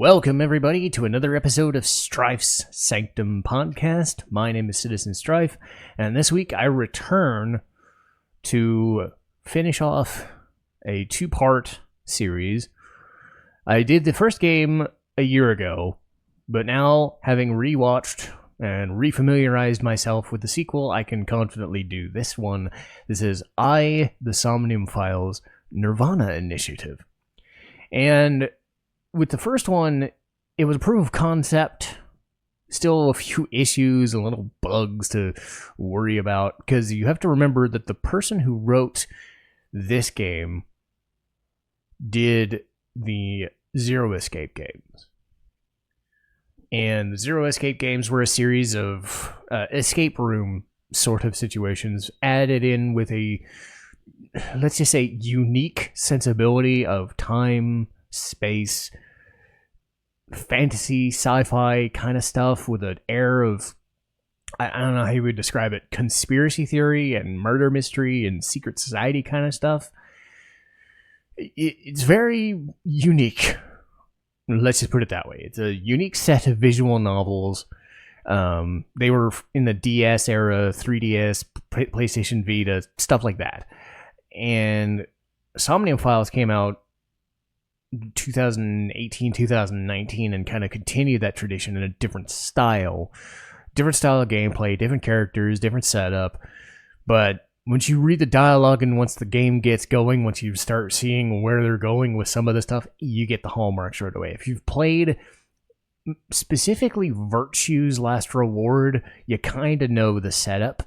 Welcome, everybody, to another episode of Strife's Sanctum podcast. My name is Citizen Strife, and this week I return to finish off a two-part series. I did the first game a year ago, but now, having rewatched and refamiliarized myself with the sequel, I can confidently do this one. This is the Somnium Files, Nirvana Initiative. And with the first one, it was a proof of concept. Still a few issues and little bugs to worry about, because you have to remember that the person who wrote this game did the Zero Escape games. And the Zero Escape games were a series of escape room sort of situations added in with a, let's just say, unique sensibility of time, space, fantasy, sci-fi kind of stuff with an air of, I don't know how you would describe it, conspiracy theory and murder mystery and secret society kind of stuff. It's very unique. Let's just put it that way. It's a unique set of visual novels. They were in the DS era, 3DS, PlayStation Vita, stuff like that. And Somnium Files came out 2018, 2019, and kind of continued that tradition in a different style of gameplay, different characters, different setup. But once you read the dialogue and once the game gets going, once you start seeing where they're going with some of the stuff, you get the hallmarks right away. If you've played specifically Virtue's Last Reward, you kind of know the setup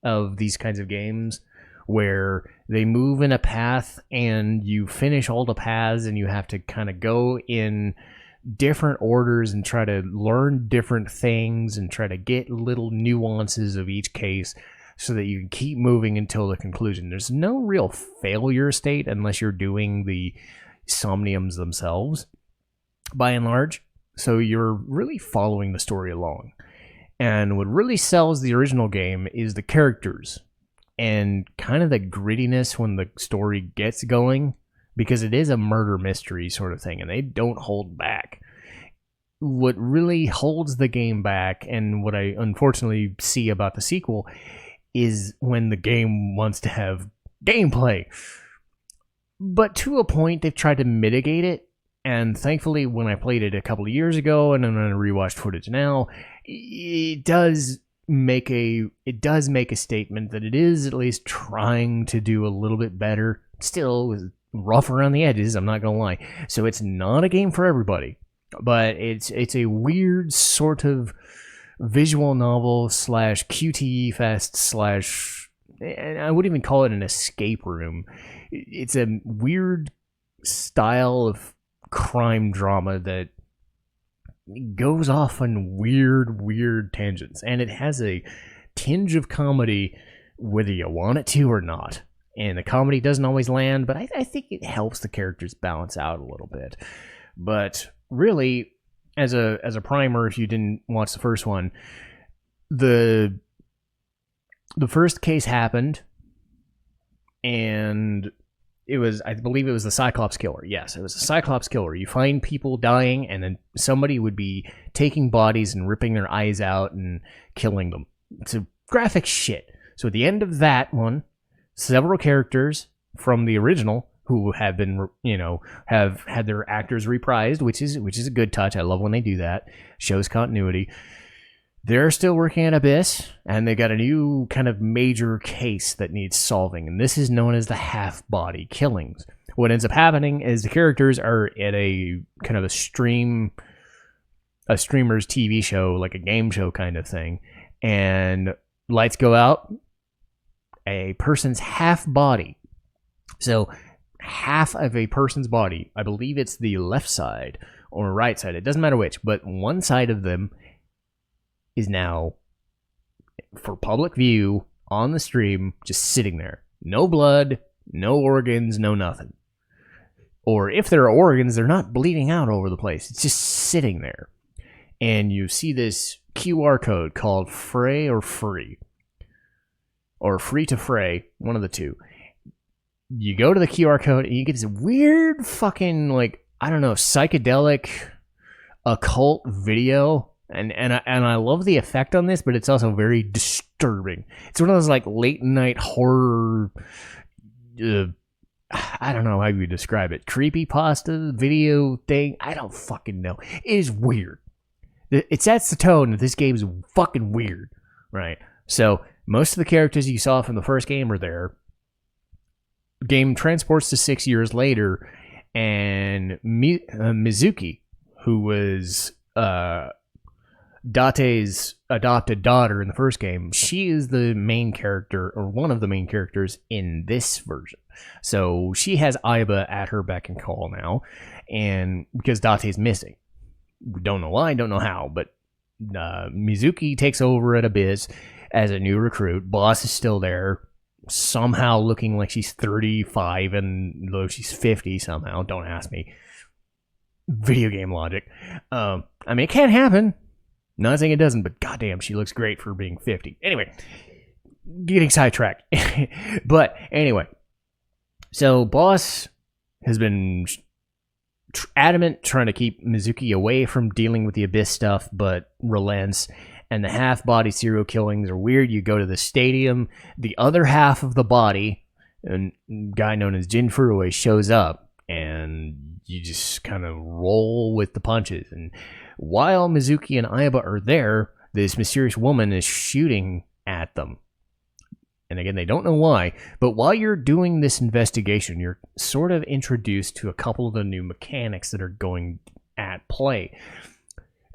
of these kinds of games, where they move in a path and you finish all the paths and you have to kind of go in different orders and try to learn different things and try to get little nuances of each case so that you can keep moving until the conclusion. There's no real failure state unless you're doing the Somniums themselves, by and large. So you're really following the story along. And what really sells the original game is the characters and kind of the grittiness when the story gets going, because it is a murder mystery sort of thing, and they don't hold back. What really holds the game back, and what I unfortunately see about the sequel, is when the game wants to have gameplay. But to a point, they've tried to mitigate it, and thankfully, when I played it a couple of years ago, and then I rewatched footage now, it does make a statement that it is at least trying to do a little bit better. Still rough around the edges, I'm not gonna lie. So it's not a game for everybody, but it's a weird sort of visual novel slash QTE fest slash, and I wouldn't even call it an escape room. It's a weird style of crime drama that goes off on weird tangents, and it has a tinge of comedy whether you want it to or not. And the comedy doesn't always land, but I think it helps the characters balance out a little bit. But really, as a primer, if you didn't watch the first one, the first case happened, and I believe it was the Cyclops killer. Yes, it was the Cyclops killer. You find people dying, and then somebody would be taking bodies and ripping their eyes out and killing them. It's a graphic shit. So at the end of that one, several characters from the original who have been, have had their actors reprised, which is a good touch. I love when they do that. Shows continuity. They're still working at Abyss, and they got a new kind of major case that needs solving, and this is known as the half-body killings. What ends up happening is the characters are at a kind of a streamer's TV show, like a game show kind of thing, and lights go out, a person's half body, so half of a person's body, I believe it's the left side or right side, it doesn't matter which, but one side of them is now, for public view, on the stream, just sitting there. No blood, no organs, no nothing. Or if there are organs, they're not bleeding out all over the place. It's just sitting there. And you see this QR code called Fray or Free. Or Free to Fray, one of the two. You go to the QR code and you get this weird fucking, psychedelic occult video. And I love the effect on this, but it's also very disturbing. It's one of those like late night horror. I don't know how you would describe it. Creepypasta video thing. I don't fucking know. It is weird. It sets the tone that this game is fucking weird, right? So most of the characters you saw from the first game are there. Game transports to 6 years later, and Mizuki, who was Date's adopted daughter in the first game, she is the main character, or one of the main characters in this version. So she has Aiba at her beck and call now, and because Date's missing. We don't know why, don't know how, but Mizuki takes over at Abyss as a new recruit. Boss is still there, somehow looking like she's 35 and though she's 50 somehow. Don't ask me. Video game logic. I mean, it can't happen. Not saying it doesn't, but goddamn, she looks great for being 50. Anyway, getting sidetracked. But anyway, so Boss has been adamant trying to keep Mizuki away from dealing with the Abyss stuff, but relents. And the half-body serial killings are weird. You go to the stadium, the other half of the body, a guy known as Jin Furue shows up, and you just kind of roll with the punches. And while Mizuki and Aiba are there, this mysterious woman is shooting at them. And again, they don't know why, but while you're doing this investigation, you're sort of introduced to a couple of the new mechanics that are going at play.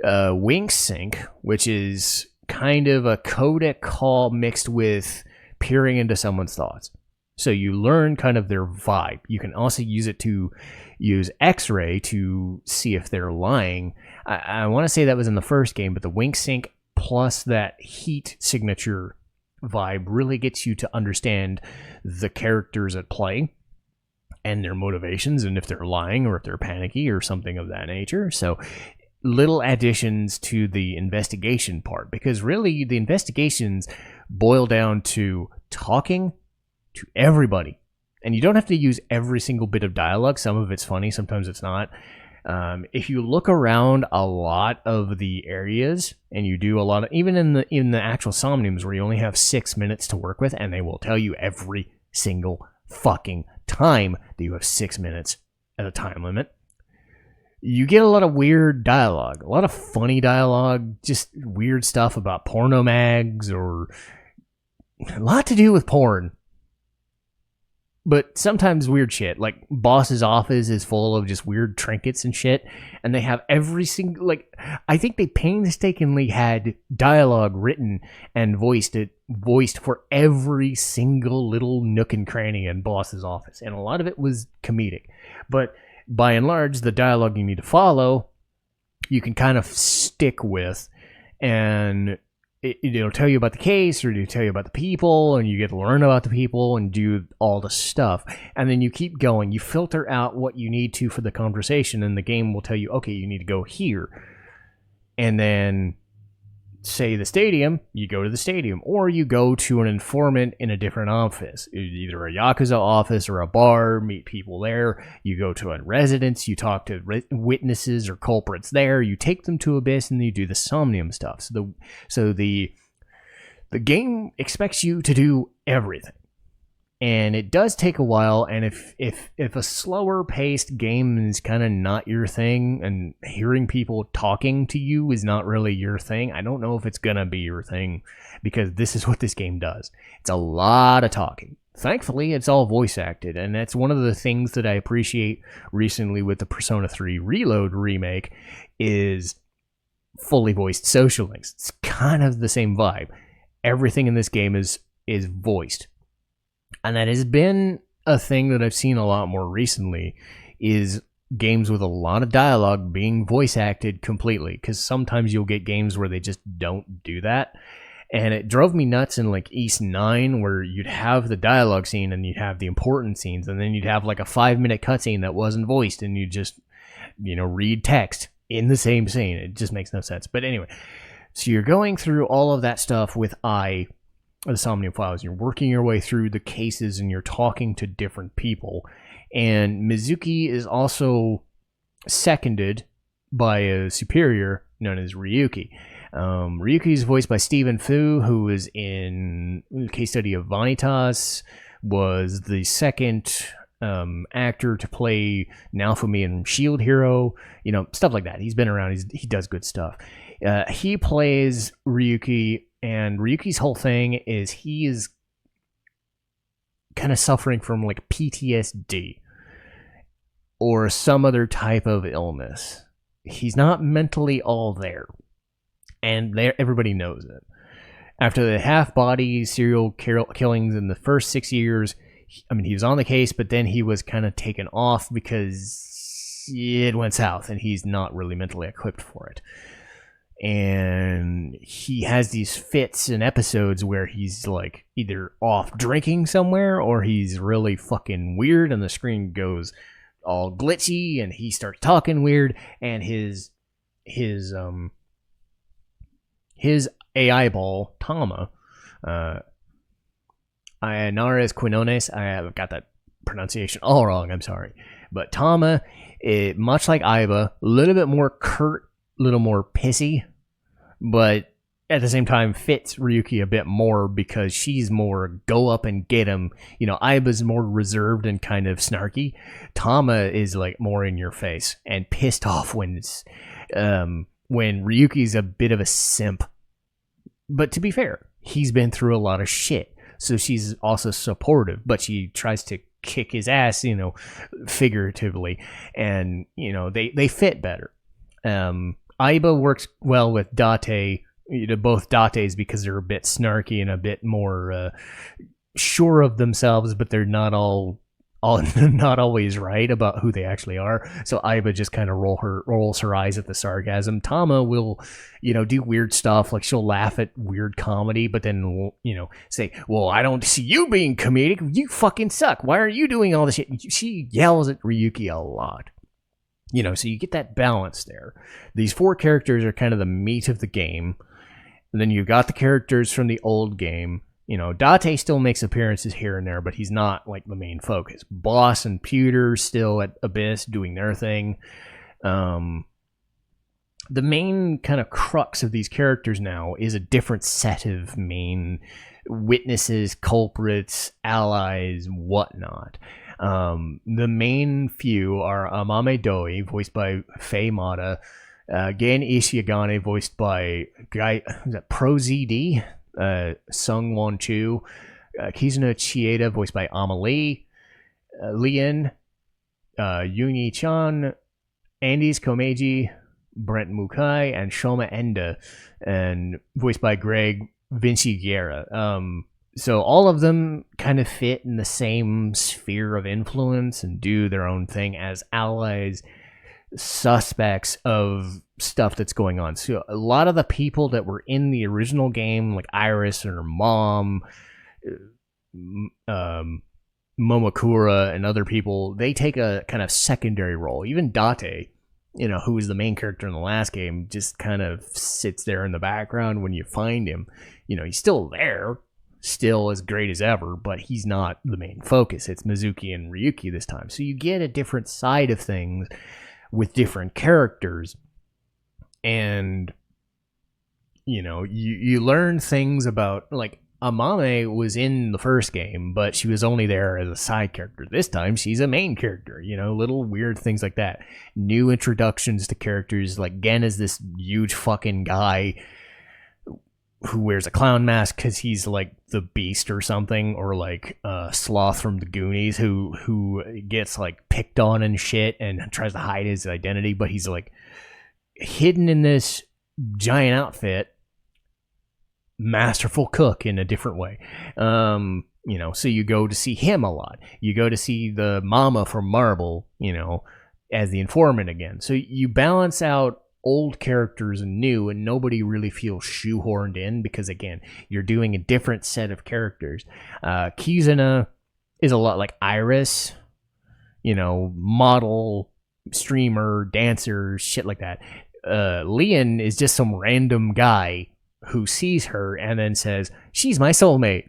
Wink Sync, which is kind of a codec call mixed with peering into someone's thoughts. So you learn kind of their vibe. You can also use it to use X-ray to see if they're lying. I want to say that was in the first game, but the Wink Sync plus that heat signature vibe really gets you to understand the characters at play and their motivations, and if they're lying or if they're panicky or something of that nature. So little additions to the investigation part, because really the investigations boil down to talking to everybody, and you don't have to use every single bit of dialogue. Some of it's funny, sometimes it's not. If you look around a lot of the areas, and you do a lot of, even in the actual Somniums where you only have 6 minutes to work with, and they will tell you every single fucking time that you have 6 minutes at a time limit, you get a lot of weird dialogue, a lot of funny dialogue, just weird stuff about porno mags, or a lot to do with porn. But sometimes weird shit, like Boss's office is full of just weird trinkets and shit, and they have every single, like, I think they painstakingly had dialogue written and voiced for every single little nook and cranny in Boss's office, and a lot of it was comedic. But by and large, the dialogue you need to follow, you can kind of stick with, and it'll tell you about the case, or it'll tell you about the people, and you get to learn about the people and do all the stuff. And then you keep going. You filter out what you need to for the conversation, and the game will tell you, okay, you need to go here. And then, say the stadium, you go to the stadium, or you go to an informant in a different office, either a Yakuza office or a bar, meet people there. You go to a residence, you talk to witnesses or culprits there, you take them to Abyss, and you do the Somnium stuff. So the game expects you to do everything. And it does take a while, and if a slower paced game is kind of not your thing, and hearing people talking to you is not really your thing, I don't know if it's gonna be your thing, because this is what this game does. It's a lot of talking. Thankfully, it's all voice acted, and that's one of the things that I appreciate recently with the Persona 3 Reload remake, is fully voiced social links. It's kind of the same vibe. Everything in this game is voiced. And that has been a thing that I've seen a lot more recently, is games with a lot of dialogue being voice acted completely. Because sometimes you'll get games where they just don't do that. And it drove me nuts in like East 9, where you'd have the dialogue scene and you'd have the important scenes, and then you'd have like a 5-minute cutscene that wasn't voiced, and you just, read text in the same scene. It just makes no sense. But anyway, so you're going through all of that stuff with the Somnium Files. You're working your way through the cases, and you're talking to different people. And Mizuki is also seconded by a superior known as Ryuki. Ryuki is voiced by Stephen Fu, who was in the case study of Vanitas, was the second actor to play Naofumi in Shield Hero, stuff like that. He's been around. He does good stuff. He plays Ryuki, and Ryuki's whole thing is he is kind of suffering from like PTSD or some other type of illness. He's not mentally all there, and everybody knows it. After the half-body serial killings in the first 6 years, he was on the case, but then he was kind of taken off because it went south, and he's not really mentally equipped for it. And he has these fits and episodes where he's like either off drinking somewhere or he's really fucking weird and the screen goes all glitchy and he starts talking weird, and his AI ball, Tama, Inares Quinones, I have got that pronunciation all wrong, I'm sorry. But Tama, much like Aiba, a little bit more curt, a little more pissy, but at the same time fits Ryuki a bit more because she's more go up and get him. Aiba's more reserved and kind of snarky. Tama is like more in your face and pissed off when Ryuki's a bit of a simp. But to be fair, he's been through a lot of shit, so she's also supportive, but she tries to kick his ass, figuratively, and they fit better. Aiba works well with Date, both Dates, because they're a bit snarky and a bit more sure of themselves, but they're not all not always right about who they actually are. So Aiba just kind of rolls her eyes at the sarcasm. Tama will, do weird stuff, like she'll laugh at weird comedy, but then say, "Well, I don't see you being comedic. You fucking suck. Why are you doing all this shit?" She yells at Ryuki a lot. So you get that balance there. These 4 characters are kind of the meat of the game. And then you've got the characters from the old game. Date still makes appearances here and there, but he's not like the main focus. Boss and Pewter still at Abyss doing their thing. The main kind of crux of these characters now is a different set of main witnesses, culprits, allies, whatnot. The main few are Amame Doi, voiced by Faye Mata, Gen Ishiagane, voiced by ProZD, Sung Won Chu, Kizuna Chieda, voiced by Amelie, Lien, Yoongi Chan, Andys Komeiji, Brent Mukai, and Shoma Enda, and voiced by Greg Vinci Guerra. So all of them kind of fit in the same sphere of influence and do their own thing as allies, suspects of stuff that's going on. So a lot of the people that were in the original game, like Iris and her mom, Momokura, and other people, they take a kind of secondary role. Even Date, who was the main character in the last game, just kind of sits there in the background when you find him. He's still there, still as great as ever, but he's not the main focus. It's Mizuki and Ryuki this time. So you get a different side of things with different characters, and you learn things about, like, Amame was in the first game, but she was only there as a side character. This time she's a main character, little weird things like that. New introductions to characters, like Gen is this huge fucking guy who wears a clown mask because he's like the Beast or something, or like Sloth from the Goonies, who gets like picked on and shit and tries to hide his identity, but he's like hidden in this giant outfit, masterful cook in a different way. So you go to see him a lot. You go to see the mama from Marble, as the informant again. So you balance out old characters and new, and nobody really feels shoehorned in because, again, you're doing a different set of characters. Kizuna is a lot like Iris, model, streamer, dancer, shit like that. Lien is just some random guy who sees her and then says, "She's my soulmate."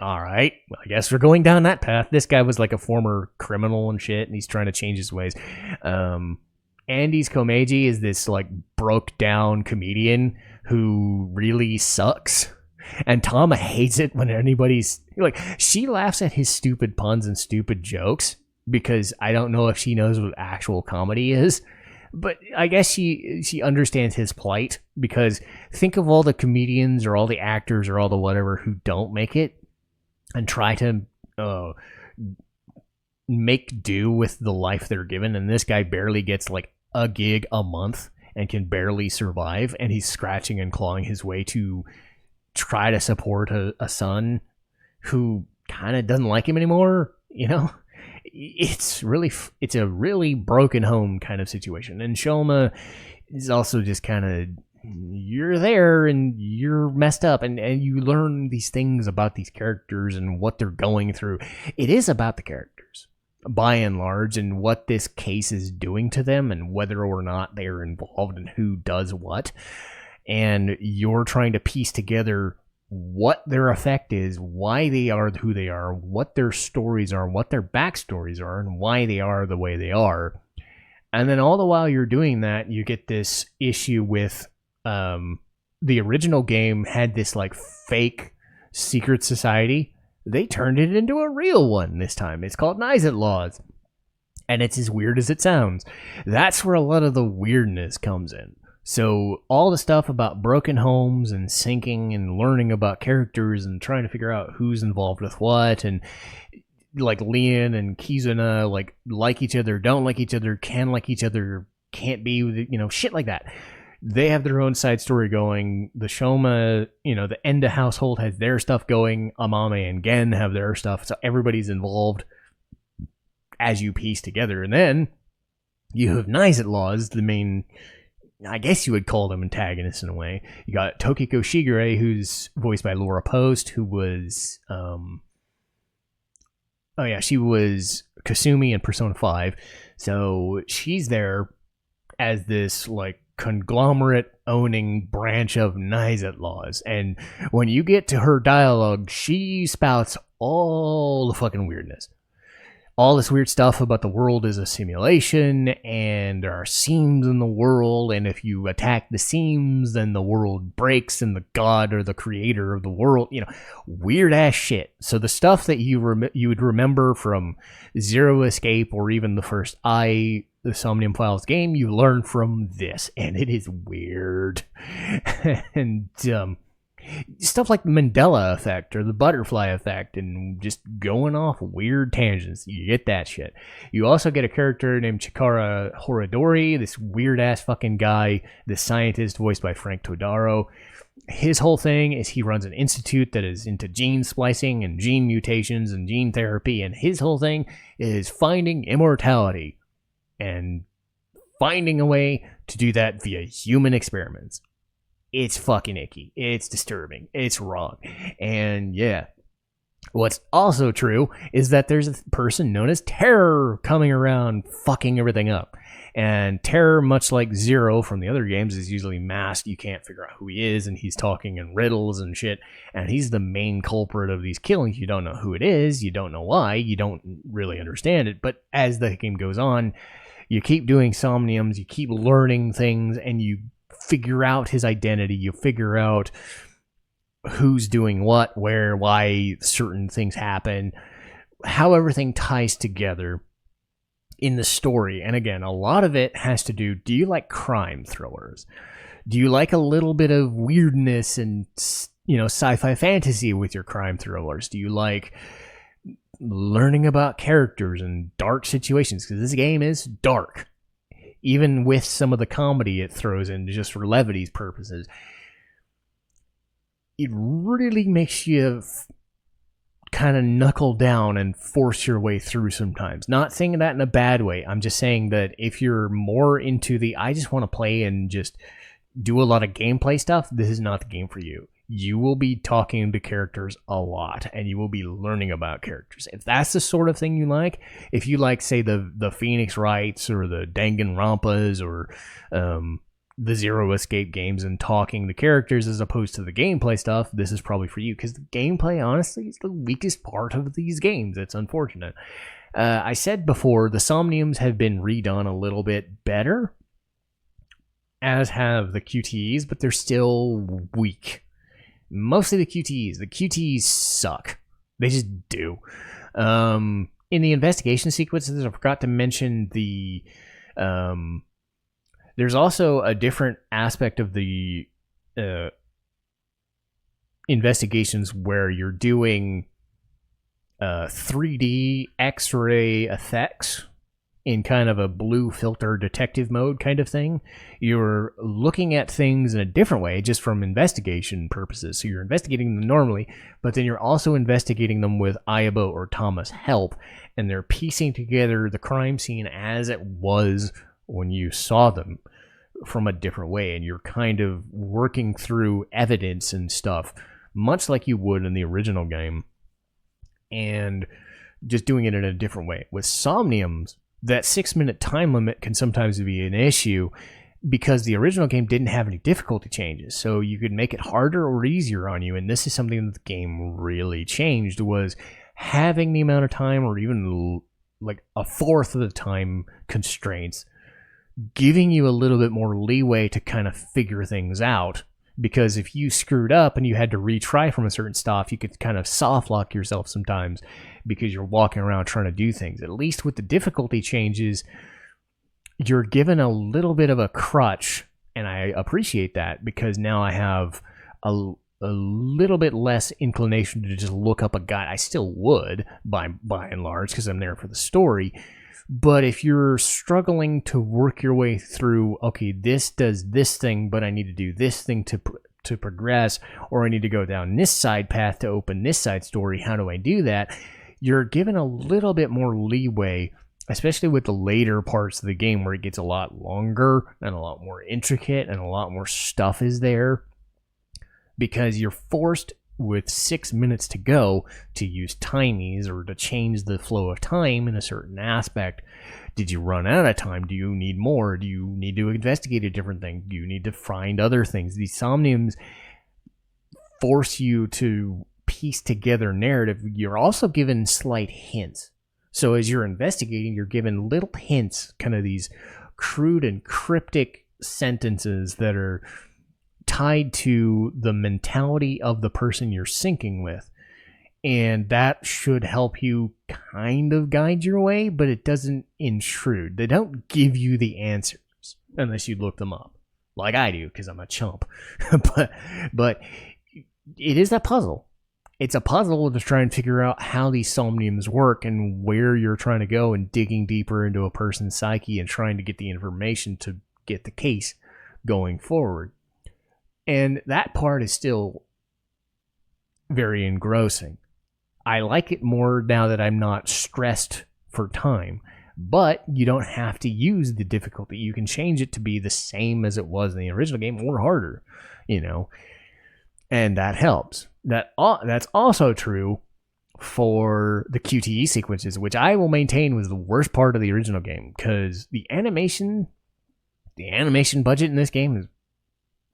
all right, well, I guess we're going down that path. This guy was like a former criminal and shit, and he's trying to change his ways. Andy's Komeiji is this like broke down comedian who really sucks. And Tama hates it when anybody's like, she laughs at his stupid puns and stupid jokes because I don't know if she knows what actual comedy is. But I guess she understands his plight, because think of all the comedians or all the actors or all the whatever who don't make it and try to make do with the life they're given. And this guy barely gets like a gig a month and can barely survive. And he's scratching and clawing his way to try to support a son who kind of doesn't like him anymore, you know? It's a really broken home kind of situation. And Shoma is also just kind of, you're there and you're messed up, and you learn these things about these characters and what they're going through. It is about the characters by and large, and what this case is doing to them, and whether or not they are involved and who does what. And you're trying to piece together what their effect is, why they are who they are, what their stories are, what their backstories are, and why they are the way they are. And then all the while you're doing that, you get this issue with the original game had this like fake secret society. They turned it into a real one this time. It's called Nizet Laws. And it's as weird as it sounds. That's where a lot of the weirdness comes in. So all the stuff about broken homes and sinking and learning about characters and trying to figure out who's involved with what, and like Leon and Kizuna like each other, don't like each other, can like each other, can't be, you know, shit like that. They have their own side story going. The Shoma, you know, the Enda household has their stuff going. Amame and Gen have their stuff. So everybody's involved as you piece together. And then you have Nizet Laws, the main, I guess you would call them antagonists in a way. You got Tokiko Shigure, who's voiced by Laura Post, who was, she was Kasumi in Persona 5. So she's there as this, like, conglomerate owning branch of Nizet Laws. And when you get to her dialogue, she spouts all the fucking weirdness. All this weird stuff about the world is a simulation, and there are seams in the world, and if you attack the seams, then the world breaks, and the god or the creator of the world, you know, weird ass shit. So the stuff that you would remember from Zero Escape or even the first the Somnium Files game, you learn from this, and it is weird. And stuff like the Mandela effect or the butterfly effect, and just going off weird tangents. You get that shit. You also get a character named Chikara Horadori, this weird ass fucking guy, this scientist voiced by Frank Todaro. His whole thing is he runs an institute that is into gene splicing and gene mutations and gene therapy, and his whole thing is finding immortality and finding a way to do that via human experiments. It's fucking icky. It's disturbing. It's wrong. And yeah, what's also true is that there's a person known as Terror coming around fucking everything up. And Terror, much like Zero from the other games, is usually masked. You can't figure out who he is, and he's talking in riddles and shit. And he's the main culprit of these killings. You don't know who it is. You don't know why. You don't really understand it. But as the game goes on, you keep doing somniums, you keep learning things, and you figure out his identity. You figure out who's doing what, where, why certain things happen, how everything ties together in the story. And again, a lot of it has to do you like crime thrillers? Do you like a little bit of weirdness and, you know, sci-fi fantasy with your crime thrillers? Do you like learning about characters and dark situations? Because this game is dark, even with some of the comedy it throws in just for levity's purposes. It really makes you kind of knuckle down and force your way through sometimes. Not saying that in a bad way. I'm just saying that if you're more into I just want to play and just do a lot of gameplay stuff, this is not the game for you. You will be talking to characters a lot, and you will be learning about characters. If that's the sort of thing you like, if you like, say, the Phoenix Wrights or the Danganronpas or the zero escape games and talking to characters as opposed to the gameplay stuff, this is probably for you, because the gameplay, honestly, is the weakest part of these games. It's unfortunate. I said before, the Somniums have been redone a little bit better, as have the QTEs, but they're still weak. Mostly the QTEs. The QTEs suck. They just do. In the investigation sequences, I forgot to mention the... there's also a different aspect of the investigations where you're doing 3D X-ray effects in kind of a blue filter detective mode kind of thing. You're looking at things in a different way, just from investigation purposes. So you're investigating them normally, but then you're also investigating them with Ayabo or Tama's help, and they're piecing together the crime scene as it was when you saw them from a different way, and you're kind of working through evidence and stuff, much like you would in the original game, and just doing it in a different way. With Somniums, that 6-minute time limit can sometimes be an issue because the original game didn't have any difficulty changes, so you could make it harder or easier on you, and this is something that the game really changed, was having the amount of time, or even like a fourth of the time constraints, giving you a little bit more leeway to kind of figure things out. Because if you screwed up and you had to retry from a certain stuff, you could kind of soft lock yourself sometimes because you're walking around trying to do things. At least with the difficulty changes, you're given a little bit of a crutch, and I appreciate that, because now I have a little bit less inclination to just look up a guide. I still would, by and large, because I'm there for the story. But if you're struggling to work your way through, okay, this does this thing, but I need to do this thing to progress, or I need to go down this side path to open this side story, how do I do that? You're given a little bit more leeway, especially with the later parts of the game where it gets a lot longer and a lot more intricate and a lot more stuff is there, because you're forced with 6 minutes to go to use timies or to change the flow of time in a certain aspect. Did you run out of time? Do you need more? Do you need to investigate a different thing? Do you need to find other things? These Somniums force you to piece together narrative. You're also given slight hints. So as you're investigating, you're given little hints, kind of these crude and cryptic sentences that are tied to the mentality of the person you're syncing with. And that should help you kind of guide your way, but it doesn't intrude. They don't give you the answers unless you look them up, like I do, because I'm a chump. but it is a puzzle. It's a puzzle to try and figure out how these Somniums work and where you're trying to go, and digging deeper into a person's psyche and trying to get the information to get the case going forward. And that part is still very engrossing. I like it more now that I'm not stressed for time. But you don't have to use the difficulty. You can change it to be the same as it was in the original game, or harder, and that helps. That's also true for the QTE sequences, which I will maintain was the worst part of the original game, because the animation budget in this game is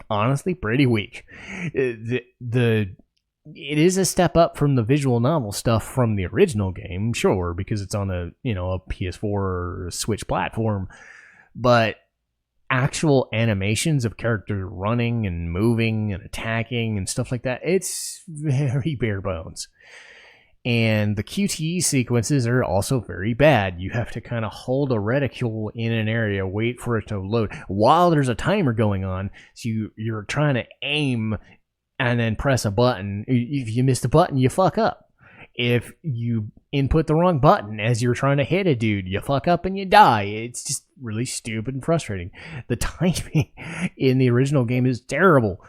honestly pretty weak. It is a step up from the visual novel stuff from the original game, sure, because it's on a PS4 or Switch platform, but actual animations of characters running and moving and attacking and stuff like that, it's very bare bones. And the QTE sequences are also very bad. You have to kind of hold a reticule in an area, wait for it to load while there's a timer going on. So you're trying to aim and then press a button. If you miss the button, you fuck up. If you input the wrong button as you're trying to hit a dude, you fuck up and you die. It's just really stupid and frustrating. The timing in the original game is terrible.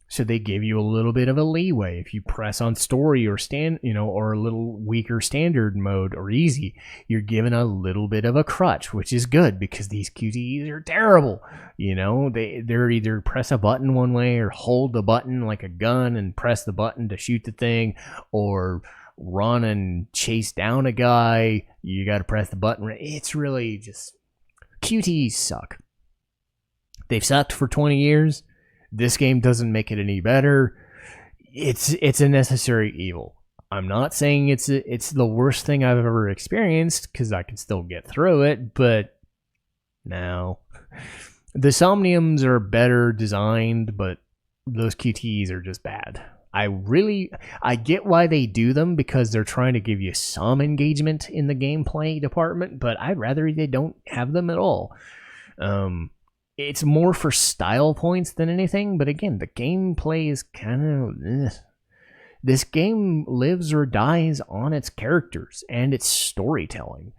So they give you a little bit of a leeway. If you press on story or or a little weaker standard mode or easy, you're given a little bit of a crutch, which is good because these QTEs are terrible. They're either press a button one way or hold the button like a gun and press the button to shoot the thing, or run and chase down a guy. You got to press the button. It's really just, QTEs suck. They've sucked for 20 years. This game doesn't make it any better. It's a necessary evil. I'm not saying it's the worst thing I've ever experienced, because I can still get through it, but no. The Somniums are better designed, but those QTEs are just bad. I get why they do them, because they're trying to give you some engagement in the gameplay department, but I'd rather they don't have them at all. It's more for style points than anything, but again, the gameplay is kind of... This game lives or dies on its characters and its storytelling.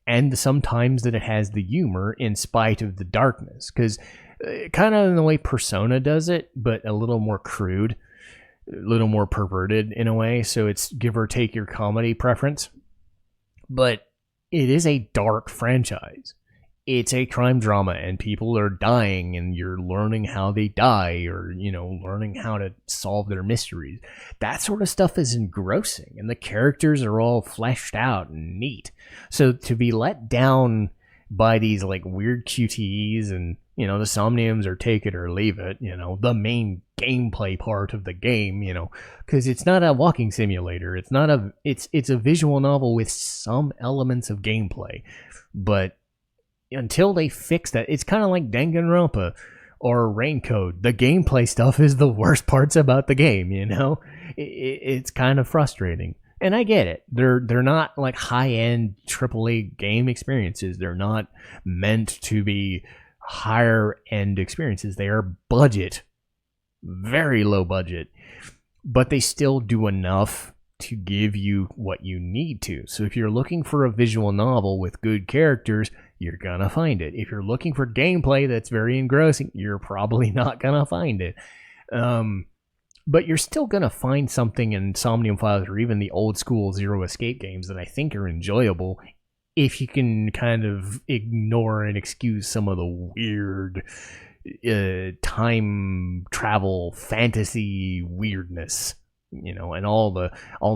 And sometimes that it has the humor in spite of the darkness. Because kind of in the way Persona does it, but a little more crude, a little more perverted in a way. So it's give or take your comedy preference. But it is a dark franchise. It's a crime drama, and people are dying, and you're learning how they die, or, learning how to solve their mysteries. That sort of stuff is engrossing, and the characters are all fleshed out and neat. So to be let down by these, weird QTEs and, the Somniums are take it or leave it, the main gameplay part of the game, because it's not a walking simulator. It's not it's a visual novel with some elements of gameplay, but until they fix that, it's kind of like Danganronpa or Raincoat. The gameplay stuff is the worst parts about the game, It's kind of frustrating. And I get it. They're not high-end AAA game experiences. They're not meant to be higher-end experiences. They are budget, very low budget, but they still do enough to give you what you need to. So if you're looking for a visual novel with good characters, you're gonna find it. If you're looking for gameplay that's very engrossing, you're probably not gonna find it. But you're still gonna find something in Somnium Files or even the old school Zero Escape games that I think are enjoyable, if you can kind of ignore and excuse some of the weird time travel fantasy weirdness, and all the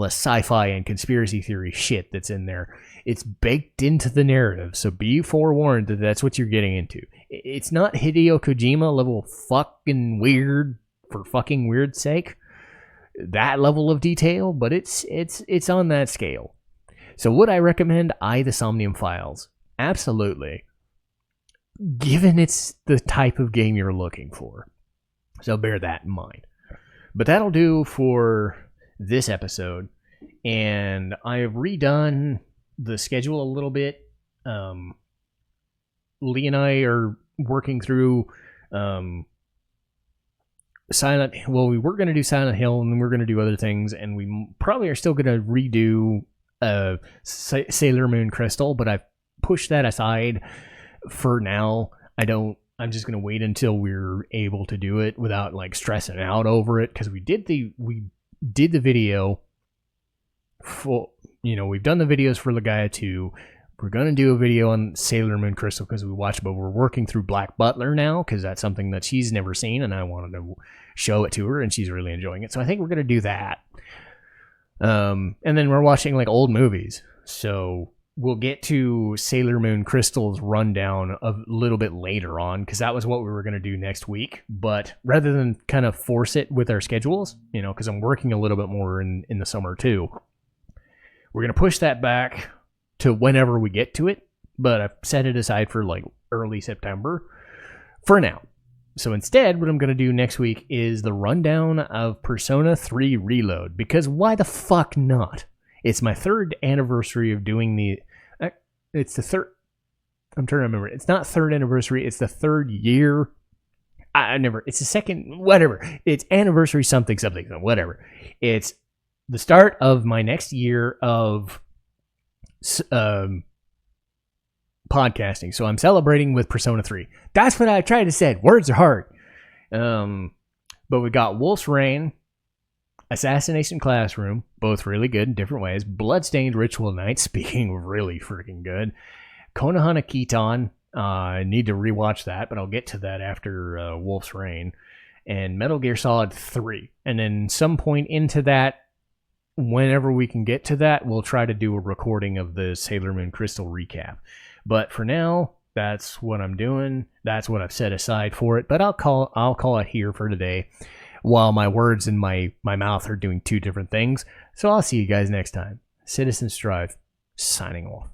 sci-fi and conspiracy theory shit that's in there. It's baked into the narrative, so be forewarned that that's what you're getting into. It's not Hideo Kojima level fucking weird for fucking weird's sake, that level of detail, but it's on that scale. So would I recommend the Somnium Files? Absolutely, given it's the type of game you're looking for. So bear that in mind. But that'll do for this episode, and I have redone the schedule a little bit. Lee and I are working through we were going to do Silent Hill, and then we're going to do other things, and we probably are still going to redo Sailor Moon Crystal, but I've pushed that aside for now. I'm just going to wait until we're able to do it without stressing out over it, because we did the video for, we've done the videos for Legaia 2. We're going to do a video on Sailor Moon Crystal because we watched, but we're working through Black Butler now because that's something that she's never seen, and I wanted to show it to her, and she's really enjoying it. So I think we're going to do that. And then we're watching old movies. So we'll get to Sailor Moon Crystal's rundown a little bit later on, because that was what we were going to do next week. But rather than kind of force it with our schedules, because I'm working a little bit more in the summer too, we're going to push that back to whenever we get to it. But I've set it aside for early September for now. So instead, what I'm going to do next week is the rundown of Persona 3 Reload, because why the fuck not? It's my third anniversary of doing the... It's the third... I'm trying to remember. It's not third anniversary. It's the third year. It's the second... Whatever. It's anniversary something, whatever. It's the start of my next year of podcasting. So I'm celebrating with Persona 3. That's what I tried to say. Words are hard. But we got Wolf's Rain, Assassination Classroom, both really good in different ways. Bloodstained Ritual Night, speaking really freaking good. Konohana Kitan, I need to rewatch that, but I'll get to that after Wolf's Rain. And Metal Gear Solid 3. And then some point into that, whenever we can get to that, we'll try to do a recording of the Sailor Moon Crystal recap. But for now, That's what I'm doing. That's what I've set aside for it. But I'll call it here for today, while my words in my mouth are doing two different things. So I'll see you guys next time. Citizen Strife, signing off.